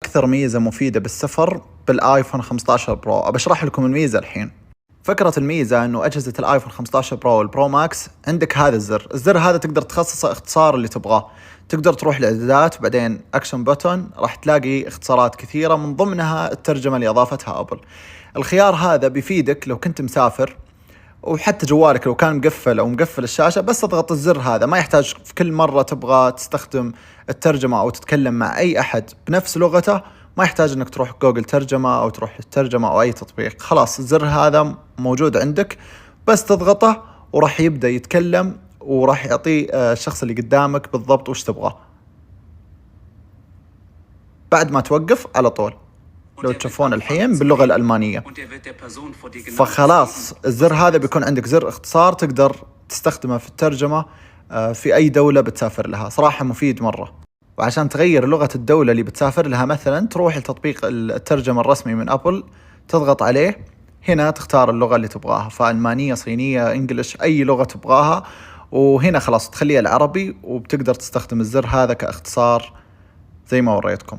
أكثر ميزة مفيدة بالسفر بالآيفون 15 برو. أبشرح لكم الميزة الحين. فكرة الميزة أنه أجهزة الآيفون 15 برو والبرو ماكس عندك هذا الزر هذا تقدر تخصصه اختصار اللي تبغاه. تقدر تروح لإعدادات بعدين أكشن بوتون، راح تلاقي اختصارات كثيرة من ضمنها الترجمة اللي أضافتها أبل. الخيار هذا بيفيدك لو كنت مسافر، وحتى جوالك لو كان مقفل أو مقفل الشاشة، بس تضغط الزر هذا ما يحتاج في كل مرة تبغى تستخدم الترجمة أو تتكلم مع أي أحد بنفس لغته، ما يحتاج أنك تروح جوجل ترجمة أو تروح الترجمة أو أي تطبيق. خلاص الزر هذا موجود عندك، بس تضغطه وراح يبدأ يتكلم وراح يعطي الشخص اللي قدامك بالضبط وش تبغاه. بعد ما توقف على طول لو تشوفون الحين باللغة الألمانية، فخلاص الزر هذا بيكون عندك زر اختصار تقدر تستخدمه في الترجمة في أي دولة بتسافر لها. صراحة مفيد مرة. وعشان تغير لغة الدولة اللي بتسافر لها، مثلا تروح لتطبيق الترجمة الرسمي من أبل، تضغط عليه هنا تختار اللغة اللي تبغاها، فألمانية، صينية، إنجليش، أي لغة تبغاها، وهنا خلاص تخليها العربي، وبتقدر تستخدم الزر هذا كاختصار زي ما وريتكم.